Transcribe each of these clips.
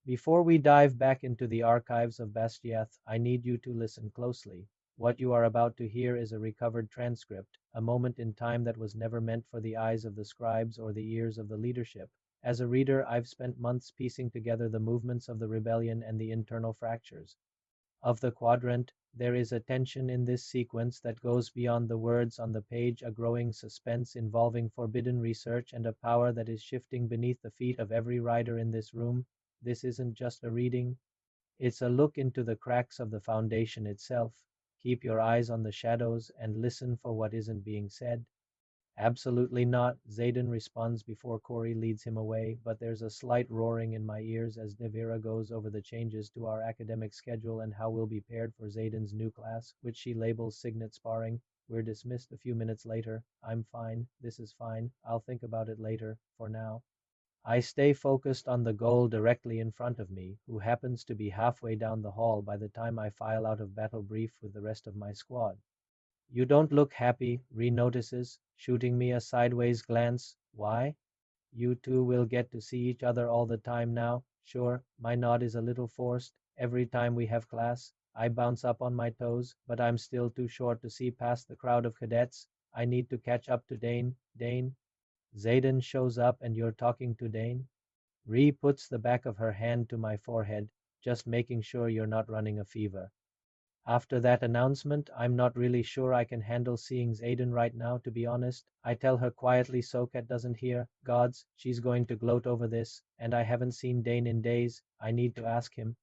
Before we dive back into the archives of Basgiath, I need you to listen closely. What you are about to hear is a recovered transcript, a moment in time that was never meant for the eyes of the scribes or the ears of the leadership. As a reader, I've spent months piecing together the movements of the rebellion and the internal fractures of the Quadrant. There is a tension in this sequence that goes beyond the words on the page, a growing suspense involving forbidden research and a power that is shifting beneath the feet of every rider in this room. This isn't just a reading, it's a look into the cracks of the foundation itself. Keep your eyes on the shadows and listen for what isn't being said. Absolutely not, Xaden responds before Corey leads him away, but there's a slight roaring in my ears as Devira goes over the changes to our academic schedule and how we'll be paired for Xaden's new class, which she labels Signet Sparring. We're dismissed a few minutes later. I'm fine, this is fine, I'll think about it later, for now. I stay focused on the goal directly in front of me, who happens to be halfway down the hall by the time I file out of battle brief with the rest of my squad. You don't look happy, Ree notices, shooting me a sideways glance. Why? You two will get to see each other all the time now. Sure, my nod is a little forced. Every time we have class, I bounce up on my toes, but I'm still too short to see past the crowd of cadets. I need to catch up to Dain. Dain? Xaden shows up and you're talking to Dain? Ree puts the back of her hand to my forehead, just making sure you're not running a fever. After that announcement, I'm not really sure I can handle seeing Xaden right now, to be honest. I tell her quietly so Kat doesn't hear. Gods, she's going to gloat over this, and I haven't seen Dain in days. I need to ask him.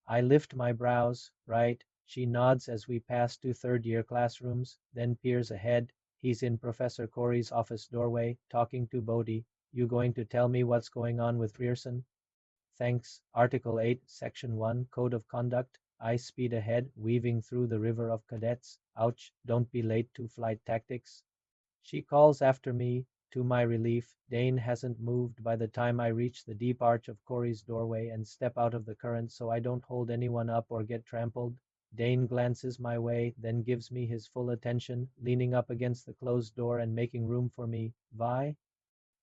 I lift my brows. Right. She nods as we pass 2 third-year classrooms, then peers ahead. He's in Professor Corey's office doorway, talking to Bodhi. You going to tell me what's going on with Riorson? Thanks. Article 8, Section 1, Code of Conduct. I speed ahead, weaving through the river of cadets. Ouch, don't be late to flight tactics. She calls after me. To my relief, Dain hasn't moved by the time I reach the deep arch of Corey's doorway and step out of the current so I don't hold anyone up or get trampled. Dain glances my way, then gives me his full attention, leaning up against the closed door and making room for me. Vi?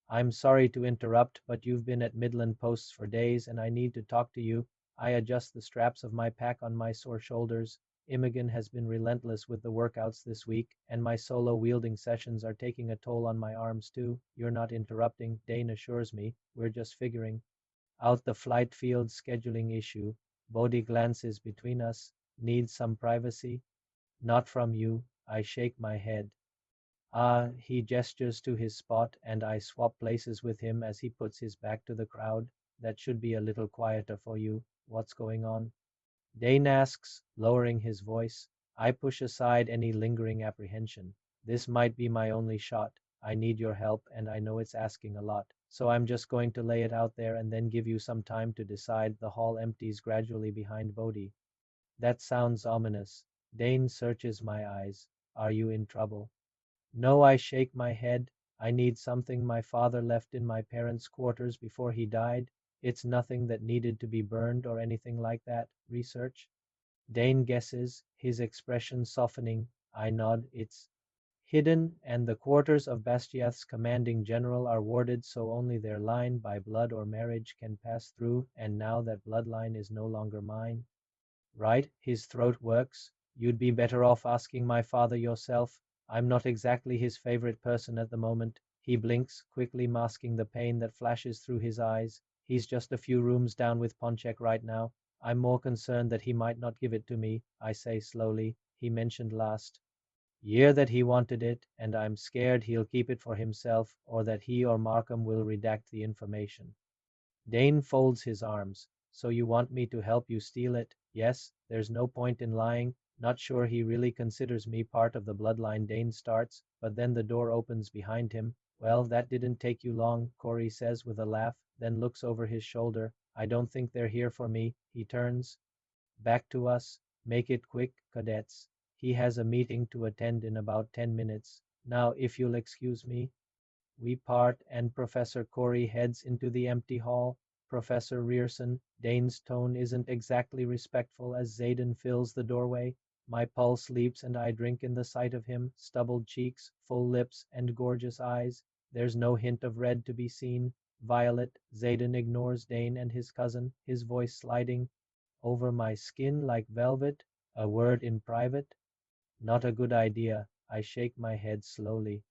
I'm sorry to interrupt, but you've been at Midland Posts for days and I need to talk to you. I adjust the straps of my pack on my sore shoulders. Imogen has been relentless with the workouts this week, and my solo wielding sessions are taking a toll on my arms too. You're not interrupting, Dain assures me. We're just figuring out the flight field scheduling issue. Bodhi glances between us. Needs some privacy? Not from you. I shake my head. Ah, he gestures to his spot, and I swap places with him as he puts his back to the crowd. That should be a little quieter for you. What's going on? Dain asks, lowering his voice. I push aside any lingering apprehension. This might be my only shot. I need your help, and I know it's asking a lot. So I'm just going to lay it out there and then give you some time to decide. The hall empties gradually behind Bodhi. That sounds ominous. Dain searches my eyes. Are you in trouble? No, I shake my head. I need something my father left in my parents' quarters before he died. It's nothing that needed to be burned or anything like that. Research? Dain guesses, his expression softening. I nod. It's hidden, and the quarters of Basgiath's commanding general are warded so only their line by blood or marriage can pass through, and now that bloodline is no longer mine. Right, his throat works. You'd be better off asking my father yourself. I'm not exactly his favorite person at the moment. He blinks, quickly masking the pain that flashes through his eyes. He's just a few rooms down with Ponchek right now. I'm more concerned that he might not give it to me, I say slowly. He mentioned last year that he wanted it, and I'm scared he'll keep it for himself, or that he or Markham will redact the information. Dain folds his arms. So you want me to help you steal it? Yes, there's no point in lying. Not sure he really considers me part of the bloodline. Dain starts, but then the door opens behind him. Well, that didn't take you long, Corey says with a laugh, then looks over his shoulder. I don't think they're here for me. He turns back to us. Make it quick, cadets. He has a meeting to attend in about 10 minutes. Now, if you'll excuse me. We part, and Professor Corey heads into the empty hall. Professor Riorson, Dain's tone isn't exactly respectful as Xaden fills the doorway. My pulse leaps and I drink in the sight of him, stubbled cheeks, full lips, and gorgeous eyes. There's no hint of red to be seen. Violet. Xaden ignores Dain and his cousin, his voice sliding over my skin like velvet. A word in private? Not a good idea. I shake my head slowly.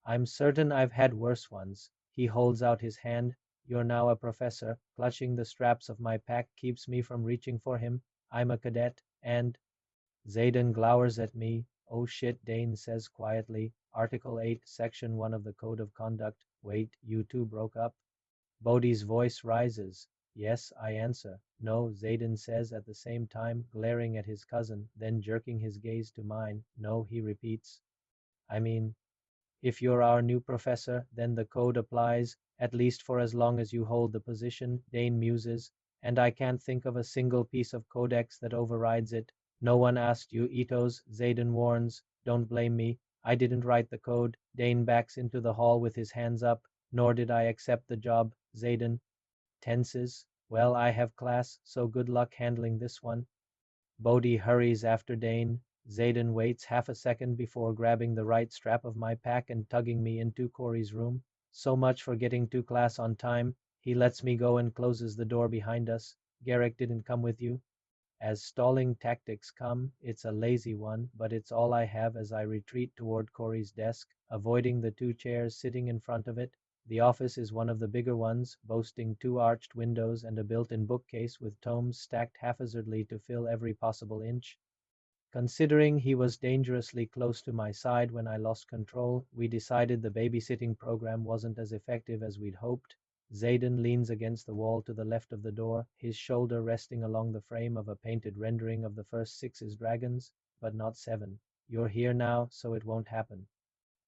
I'm certain I've had worse ones. He holds out his hand. You're now a professor. Clutching the straps of my pack keeps me from reaching for him. I'm a cadet, and Xaden glowers at me. Oh shit, Dain says quietly. Article 8, Section 1 of the Code of Conduct. Wait, you two broke up? Bodhi's voice rises. Yes, I answer. No, Xaden says at the same time, glaring at his cousin, then jerking his gaze to mine. No, he repeats. I mean, if you're our new professor, then the code applies, at least for as long as you hold the position, Dain muses, and I can't think of a single piece of codex that overrides it. No one asked you, Aetos, Xaden warns. Don't blame me. I didn't write the code. Dain backs into the hall with his hands up. Nor did I accept the job. Xaden tenses. Well, I have class, so good luck handling this one. Bodhi hurries after Dain. Xaden waits half a second before grabbing the right strap of my pack and tugging me into Corey's room. So much for getting to class on time. He lets me go and closes the door behind us. Garrick didn't come with you? As stalling tactics come, it's a lazy one, but it's all I have as I retreat toward Corey's desk, avoiding the two chairs sitting in front of it. The office is one of the bigger ones, boasting 2 arched windows and a built-in bookcase with tomes stacked haphazardly to fill every possible inch. Considering he was dangerously close to my side when I lost control, we decided the babysitting program wasn't as effective as we'd hoped. Xaden leans against the wall to the left of the door, his shoulder resting along the frame of a painted rendering of the first 6's dragons, but not 7. You're here now, so it won't happen.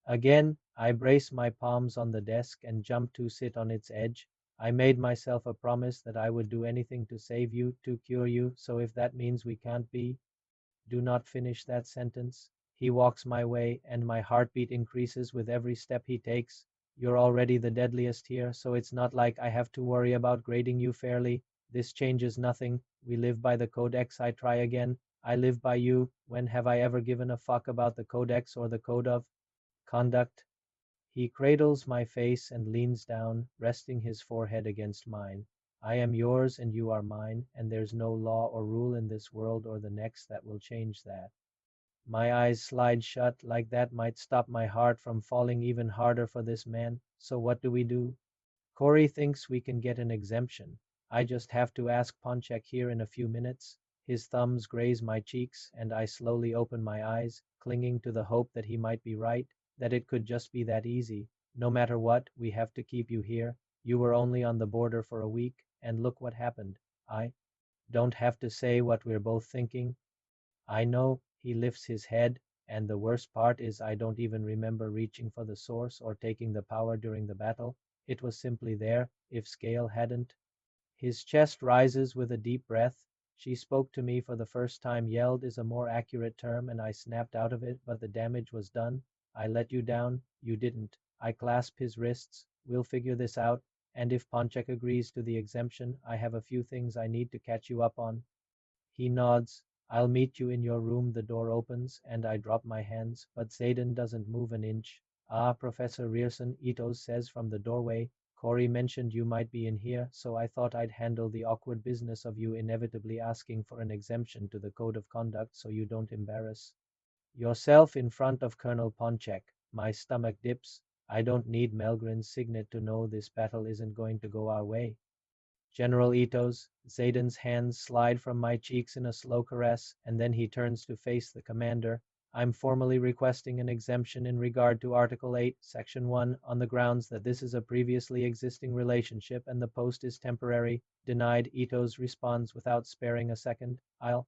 Again, I brace my palms on the desk and jump to sit on its edge. I made myself a promise that I would do anything to save you, to cure you, so if that means we can't be. Do not finish that sentence. He walks my way, and my heartbeat increases with every step he takes. You're already the deadliest here, so it's not like I have to worry about grading you fairly. This changes nothing. We live by the Codex. I try again. I live by you. When have I ever given a fuck about the Codex or the Code of Conduct? He cradles my face and leans down, resting his forehead against mine. I am yours and you are mine, and there's no law or rule in this world or the next that will change that. My eyes slide shut, like that might stop my heart from falling even harder for this man. So what do? Corey thinks we can get an exemption. I just have to ask Ponchek here in a few minutes. His thumbs graze my cheeks, and I slowly open my eyes, clinging to the hope that he might be right, that it could just be that easy. No matter what, we have to keep you here. You were only on the border for a week, and look what happened. I don't have to say what we're both thinking. I know. He lifts his head, and the worst part is I don't even remember reaching for the source or taking the power during the battle. It was simply there, if Sgaeyl hadn't. His chest rises with a deep breath. She spoke to me for the first time. Yelled is a more accurate term, and I snapped out of it, but the damage was done. I let you down. You didn't. I clasp his wrists. We'll figure this out, and if Ponchek agrees to the exemption, I have a few things I need to catch you up on. He nods. I'll meet you in your room. The door opens, and I drop my hands, but Xaden doesn't move an inch. Ah, Professor Riorson, Aetos says from the doorway. Corey mentioned you might be in here, so I thought I'd handle the awkward business of you inevitably asking for an exemption to the Code of Conduct so you don't embarrass yourself in front of Colonel Ponchek. My stomach dips. I don't need Melgren's signet to know this battle isn't going to go our way. General Aetos. Xaden's hands slide from my cheeks in a slow caress, and then he turns to face the commander. I'm formally requesting an exemption in regard to Article 8, Section 1, on the grounds that this is a previously existing relationship and the post is temporary. Denied. Aetos responds without sparing a second. I'll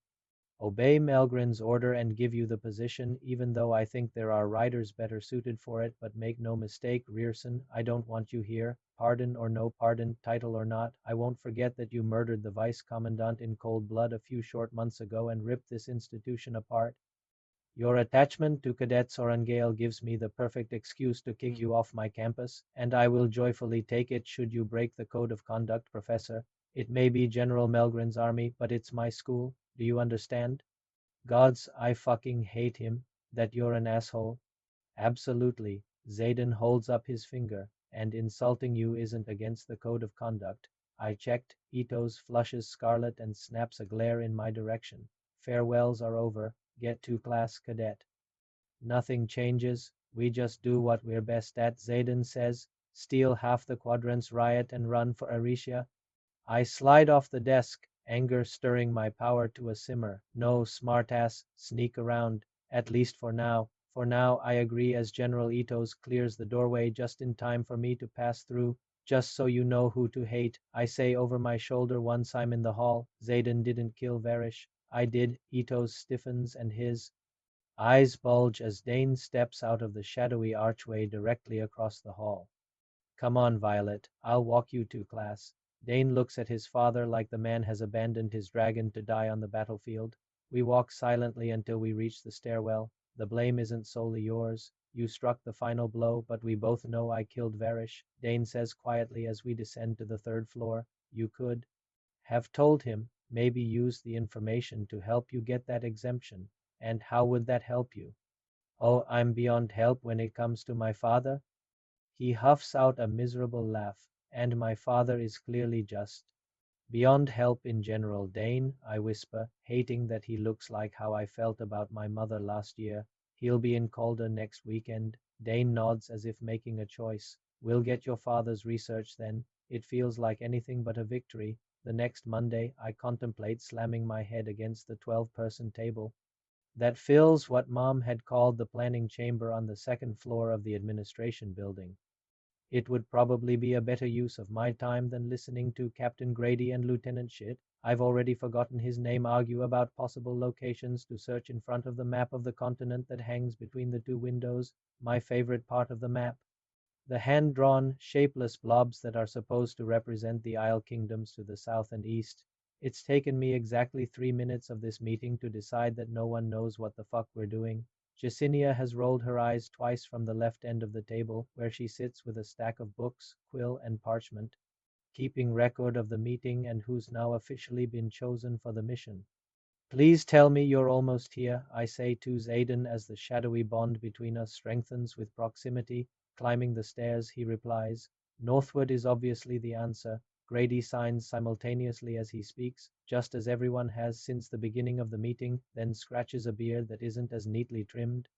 obey Melgren's order and give you the position, even though I think there are riders better suited for it, but make no mistake, Riorson, I don't want you here. Pardon or no pardon, title or not, I won't forget that you murdered the vice commandant in cold blood a few short months ago and ripped this institution apart. Your attachment to Cadet Sorrengail gives me the perfect excuse to kick you off my campus, and I will joyfully take it should you break the code of conduct, Professor. It may be General Melgren's army, but it's my school. Do you understand? Gods, I fucking hate him. That you're an asshole. Absolutely. Xaden holds up his finger. and insulting you isn't against the code of conduct. I checked. Aetos flushes scarlet and snaps a glare in my direction. Farewells are over. Get to class, cadet. Nothing changes. We just do what we're best at, Xaden says. Steal half the Quadrant's riot and run for Aretia. I slide off the desk, anger stirring my power to a simmer. No, smartass, sneak around. At least for now. For now, I agree as General Aetos clears the doorway just in time for me to pass through. Just so you know who to hate, I say over my shoulder once I'm in the hall. Xaden didn't kill Varish. I did. Aetos stiffens and his eyes bulge as Dain steps out of the shadowy archway directly across the hall. Come on, Violet, I'll walk you to class. Dain looks at his father like the man has abandoned his dragon to die on the battlefield. We walk silently until we reach the stairwell. The blame isn't solely yours. You struck the final blow, but we both know I killed Varish, Dain says quietly as we descend to the third floor. You could have told him, maybe use the information to help you get that exemption. And how would that help you? Oh, I'm beyond help when it comes to my father. He huffs out a miserable laugh, and my father is clearly just. Beyond help in general, Dain, I whisper, hating that he looks like how I felt about my mother last year. He'll be in Calder next weekend. Dain nods as if making a choice. We'll get your father's research then. It feels like anything but a victory. The next Monday, I contemplate slamming my head against the 12-person table that fills what Mom had called the planning chamber on the second floor of the administration building. It would probably be a better use of my time than listening to Captain Grady and Lieutenant Shit, I've already forgotten his name, argue about possible locations to search in front of the map of the continent that hangs between the two windows, my favorite part of the map. The hand-drawn, shapeless blobs that are supposed to represent the Isle Kingdoms to the south and east. It's taken me exactly 3 minutes of this meeting to decide that no one knows what the fuck we're doing. Jesinia has rolled her eyes twice from the left end of the table, where she sits with a stack of books, quill, and parchment, keeping record of the meeting and who's now officially been chosen for the mission. Please tell me you're almost here, I say to Xaden as the shadowy bond between us strengthens with proximity. Climbing the stairs, he replies. Northward is obviously the answer. Grady signs simultaneously as he speaks, just as everyone has since the beginning of the meeting, then scratches a beard that isn't as neatly trimmed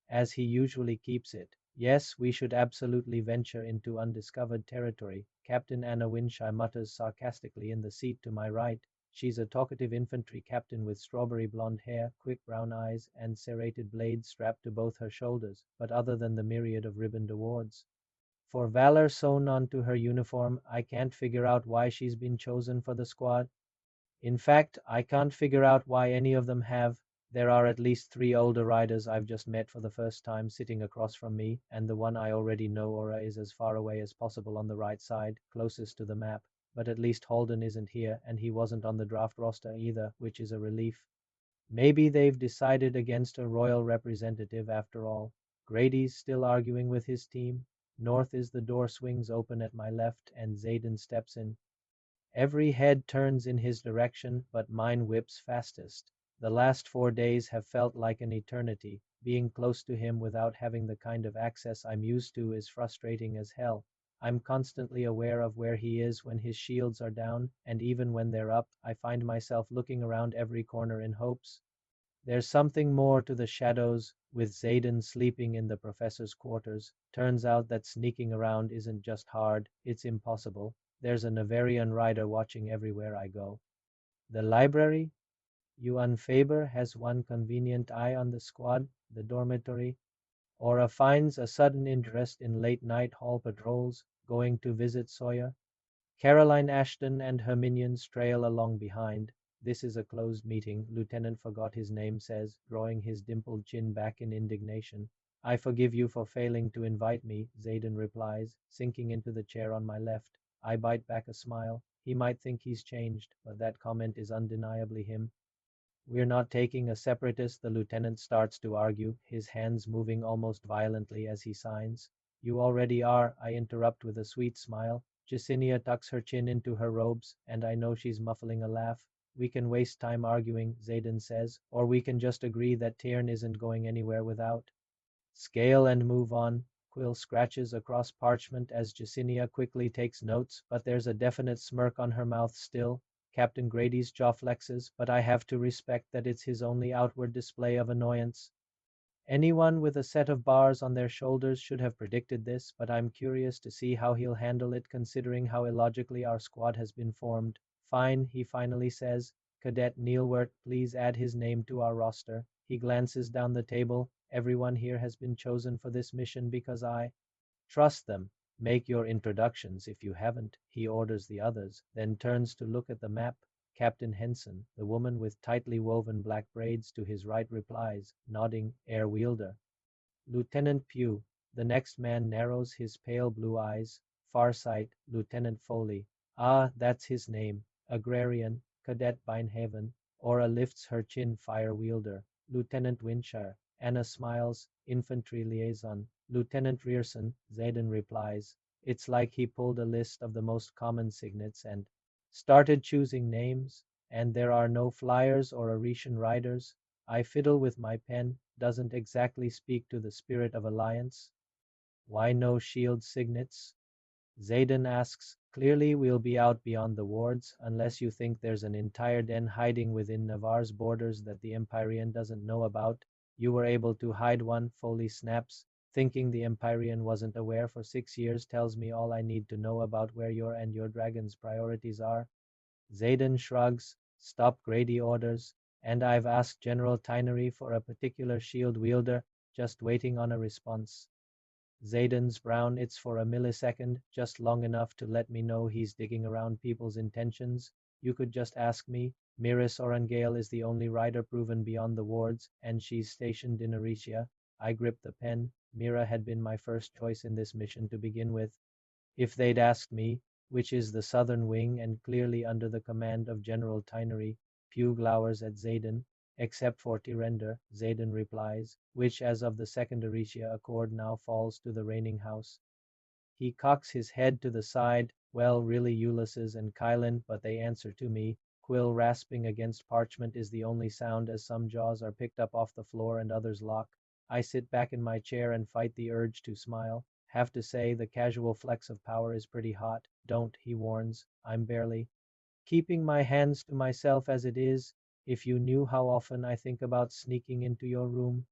as he usually keeps it. Yes, we should absolutely venture into undiscovered territory, Captain Anna Winshire mutters sarcastically in the seat to my right. She's a talkative infantry captain with strawberry blonde hair, quick brown eyes, and serrated blades strapped to both her shoulders, but other than the myriad of ribboned awards for valor sewn onto her uniform, I can't figure out why she's been chosen for the squad. In fact, I can't figure out why any of them have. There are at least 3 older riders I've just met for the first time sitting across from me, and the one I already know Aura is as far away as possible on the right side, closest to the map. But at least Holden isn't here, and he wasn't on the draft roster either, which is a relief. Maybe they've decided against a royal representative after all. Grady's still arguing with his team. North is the door swings open at my left, and Xaden steps in. Every head turns in his direction, but mine whips fastest. The last 4 days have felt like an eternity. Being close to him without having the kind of access I'm used to is frustrating as hell. I'm constantly aware of where he is when his shields are down, and even when they're up, I find myself looking around every corner in hopes. There's something more to the shadows, with Xaden sleeping in the professor's quarters. Turns out that sneaking around isn't just hard, it's impossible. There's a Navarian rider watching everywhere I go. The library? Yuan Faber has one convenient eye on the squad, the dormitory. Aura finds a sudden interest in late-night hall patrols, going to visit Sawyer. Caroline Ashton and her minions trail along behind. This is a closed meeting, Lieutenant forgot his name says, drawing his dimpled chin back in indignation. I forgive you for failing to invite me, Xaden replies, sinking into the chair on my left. I bite back a smile. He might think he's changed, but that comment is undeniably him. We're not taking a separatist, the lieutenant starts to argue, his hands moving almost violently as he signs. You already are, I interrupt with a sweet smile. Jesinia tucks her chin into her robes, and I know she's muffling a laugh. We can waste time arguing, Xaden says, or we can just agree that Tairn isn't going anywhere without. Sgaeyl and move on. Quill scratches across parchment as Jacinia quickly takes notes, but there's a definite smirk on her mouth still. Captain Grady's jaw flexes, but I have to respect that it's his only outward display of annoyance. Anyone with a set of bars on their shoulders should have predicted this, but I'm curious to see how he'll handle it considering how illogically our squad has been formed. Fine, he finally says. Cadet Neilwert, please add his name to our roster. He glances down the table. Everyone here has been chosen for this mission because I trust them. Make your introductions if you haven't, he orders the others, then turns to look at the map. Captain Henson, the woman with tightly woven black braids to his right replies, nodding, Air Wielder. Lieutenant Pugh, the next man narrows his pale blue eyes. Far sight, Lieutenant Foley. Ah, that's his name. Agrarian, Cadet Beinhaven. Ora lifts her chin, Fire Wielder. Lieutenant Winshire. Anna smiles, Infantry Liaison. Lieutenant Riorson, Xaden replies. It's like he pulled a list of the most common signets and started choosing names, and there are no flyers or Aretian riders. I fiddle with my pen, doesn't exactly speak to the spirit of alliance. Why no shield signets? Xaden asks, clearly we'll be out beyond the wards, unless you think there's an entire den hiding within Navarre's borders that the Empyrean doesn't know about. You were able to hide one, Foley snaps. Thinking the Empyrean wasn't aware for 6 years tells me all I need to know about where your and your dragon's priorities are. Xaden shrugs, stop Grady orders, and I've asked General Tynery for a particular shield wielder, just waiting on a response. Xaden's brown it's for a millisecond, just long enough to let me know he's digging around people's intentions. You could just ask me. Violet Sorrengail is the only rider proven beyond the wards, and she's stationed in Aretia. I gripped the pen. Mira had been my first choice in this mission to begin with. If they'd asked me, which is the southern wing and clearly under the command of General Tynery, Pugh glowers at Xaden. Except for Tyrender, Xaden replies, which as of the second Aretia Accord now falls to the reigning house. He cocks his head to the side, well really Ulysses and Kylan, but they answer to me. Quill rasping against parchment is the only sound as some jaws are picked up off the floor and others lock. I sit back in my chair and fight the urge to smile. Have to say the casual flex of power is pretty hot. Don't, he warns. I'm barely keeping my hands to myself as it is. If you knew how often I think about sneaking into your room.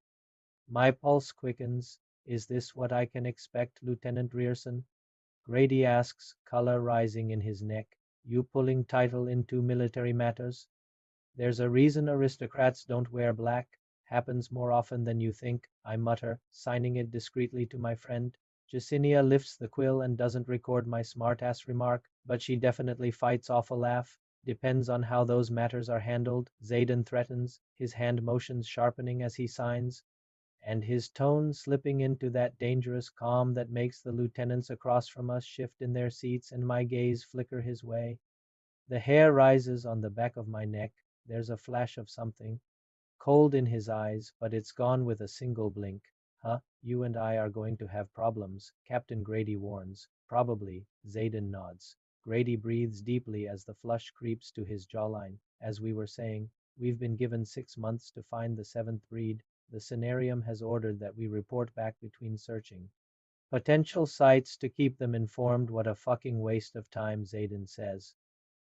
My pulse quickens. Is this what I can expect, Lieutenant Riorson? Grady asks, color rising in his neck. You pulling title into military matters? There's a reason aristocrats don't wear black. Happens more often than you think, I mutter, signing it discreetly to my friend. Jacinia lifts the quill and doesn't record my smartass remark, but she definitely fights off a laugh. Depends on how those matters are handled, Xaden threatens, his hand motions sharpening as he signs, and his tone slipping into that dangerous calm that makes the lieutenants across from us shift in their seats and my gaze flicker his way. The hair rises on the back of my neck. There's a flash of something cold in his eyes, but it's gone with a single blink. Huh, you and I are going to have problems, Captain Grady warns. Probably, Xaden nods. Grady breathes deeply as the flush creeps to his jawline. As we were saying, we've been given 6 months to find the seventh breed. The Scenarium has ordered that we report back between searching potential sites to keep them informed. What a fucking waste of time, Xaden says.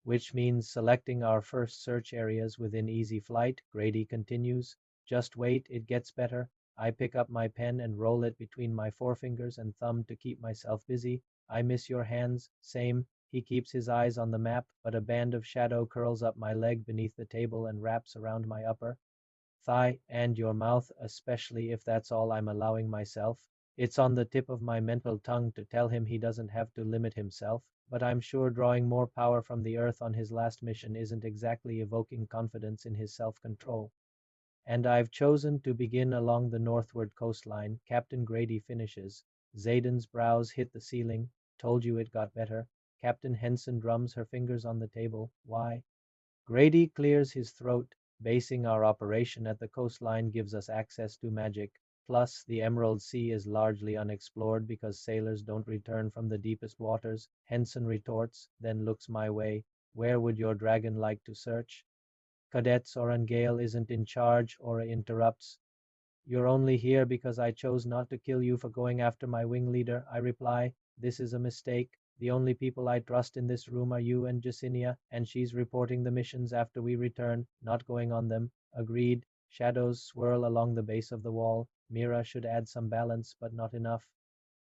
Which means selecting our first search areas within easy flight, Grady continues. Just wait, it gets better. I pick up my pen and roll it between my forefingers and thumb to keep myself busy. I miss your hands. Same. He keeps his eyes on the map, but a band of shadow curls up my leg beneath the table and wraps around my upper thigh, and your mouth, especially if that's all I'm allowing myself. It's on the tip of my mental tongue to tell him he doesn't have to limit himself, but I'm sure drawing more power from the earth on his last mission isn't exactly evoking confidence in his self-control. And I've chosen to begin along the northward coastline, Captain Grady finishes. Xaden's brows hit the ceiling. Told you it got better. Captain Henson drums her fingers on the table. Why? Grady clears his throat. Basing our operation at the coastline gives us access to magic. Plus, the Emerald Sea is largely unexplored because sailors don't return from the deepest waters. Henson retorts, then looks my way. Where would your dragon like to search? Cadet Sorrengail isn't in charge, Ora interrupts. You're only here because I chose not to kill you for going after my wing leader, I reply. This is a mistake. The only people I trust in this room are you and Jacinia, and she's reporting the missions after we return, not going on them. Agreed. Shadows swirl along the base of the wall. Mira should add some balance, but not enough.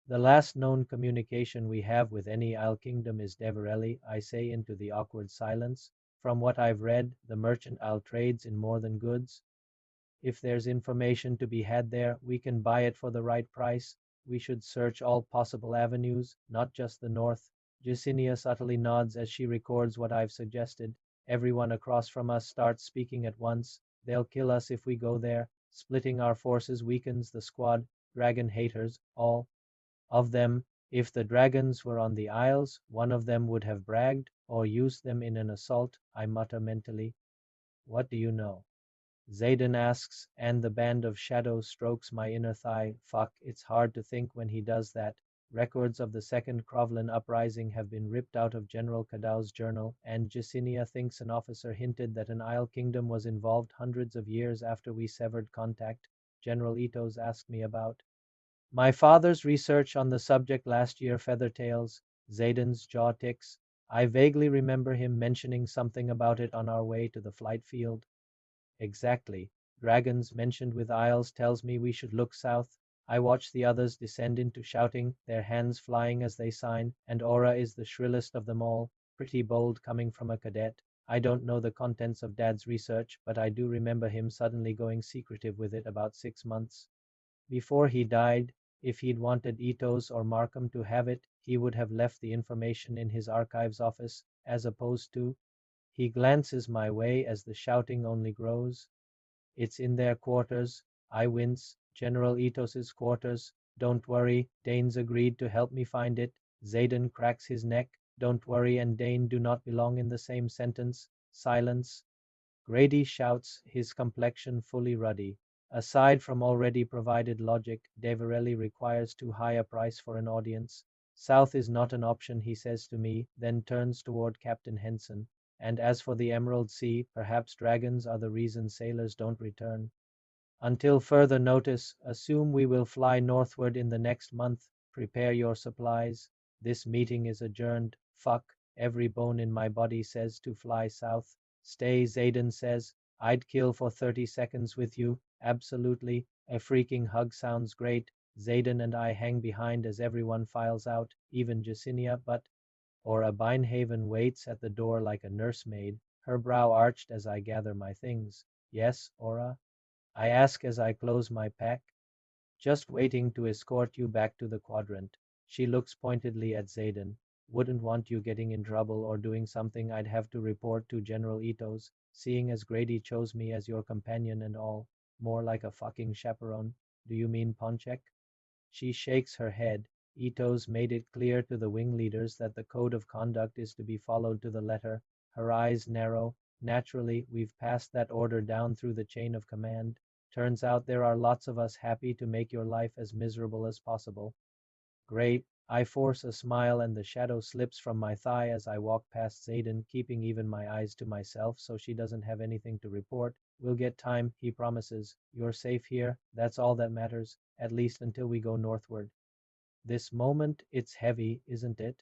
The last known communication we have with any Isle Kingdom is Deverelli, I say into the awkward silence. From what I've read, the merchant Isle trades in more than goods. If there's information to be had there, we can buy it for the right price. We should search all possible avenues, not just the north. Jacinia subtly nods as she records what I've suggested. Everyone across from us starts speaking at once. They'll kill us if we go there. Splitting our forces weakens the squad. Dragon haters, all of them. If the dragons were on the Isles, one of them would have bragged, or used them in an assault, I mutter mentally. What do you know? Xaden asks, and the band of shadow strokes my inner thigh. Fuck, it's hard to think when he does that. Records of the Second Crowlin uprising have been ripped out of General Cadau's journal, and Jacinia thinks an officer hinted that an Isle kingdom was involved hundreds of years after we severed contact. General Aetos asked me about my father's research on the subject last year. Feathertails. Xaden's jaw ticks. I vaguely remember him mentioning something about it on our way to the flight field. Exactly. Dragons mentioned with Isles tells me we should look south. I watch the others descend into shouting, their hands flying as they sign, and Aura is the shrillest of them all, pretty bold coming from a cadet. I don't know the contents of Dad's research, but I do remember him suddenly going secretive with it about 6 months before he died. If he'd wanted Aetos or Markham to have it, he would have left the information in his archives office, as opposed to. He glances my way as the shouting only grows. It's in their quarters. I wince. General Aetos's quarters. Don't worry, Dain's agreed to help me find it. Xaden cracks his neck. Don't worry and Dain do not belong in the same sentence. Silence. Grady shouts, his complexion fully ruddy. Aside from already provided logic, Deverelli requires too high a price for an audience. South is not an option, he says to me, then turns toward Captain Henson. And as for the Emerald Sea, perhaps dragons are the reason sailors don't return. Until further notice, assume we will fly northward in the next month. Prepare your supplies. This meeting is adjourned. Fuck. Every bone in my body says to fly south. Stay, Xaden says. I'd kill for 30 seconds with you. Absolutely. A freaking hug sounds great. Xaden and I hang behind as everyone files out, even Jacinia, but Ora Binehaven waits at the door like a nursemaid, her brow arched as I gather my things. Yes, Ora? I ask as I close my pack. Just waiting to escort you back to the Quadrant. She looks pointedly at Xaden. Wouldn't want you getting in trouble or doing something I'd have to report to General Aetos, seeing as Grady chose me as your companion and all. More like a fucking chaperone. Do you mean Ponchek? She shakes her head. Aetos made it clear to the wing leaders that the code of conduct is to be followed to the letter. Her eyes narrow. Naturally, we've passed that order down through the chain of command. Turns out there are lots of us happy to make your life as miserable as possible. Great. I force a smile and the shadow slips from my thigh as I walk past Xaden, keeping even my eyes to myself so she doesn't have anything to report. We'll get time, he promises. You're safe here. That's all that matters, at least until we go northward. This moment, it's heavy, isn't it?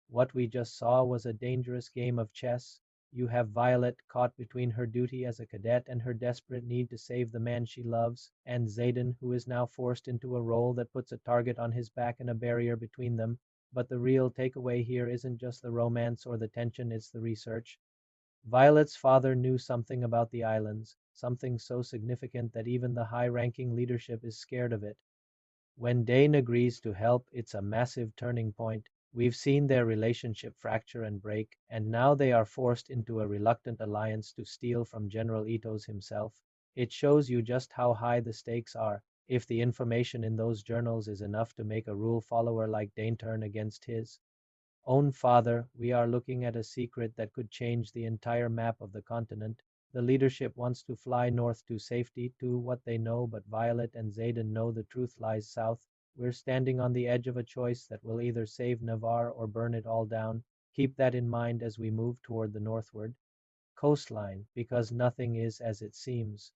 What we just saw was a dangerous game of chess. You have Violet caught between her duty as a cadet and her desperate need to save the man she loves, and Xaden, who is now forced into a role that puts a target on his back and a barrier between them. But the real takeaway here isn't just the romance or the tension, it's the research. Violet's father knew something about the islands, something so significant that even the high-ranking leadership is scared of it. When Dain agrees to help, it's a massive turning point. We've seen their relationship fracture and break, and now they are forced into a reluctant alliance to steal from General Aetos himself. It shows you just how high the stakes are. If the information in those journals is enough to make a rule follower like Dain turn against his own father, we are looking at a secret that could change the entire map of the continent. The leadership wants to fly north to safety, to what they know, but Violet and Xaden know the truth lies south. We're standing on the edge of a choice that will either save Navarre or burn it all down. Keep that in mind as we move toward the northward coastline, because nothing is as it seems.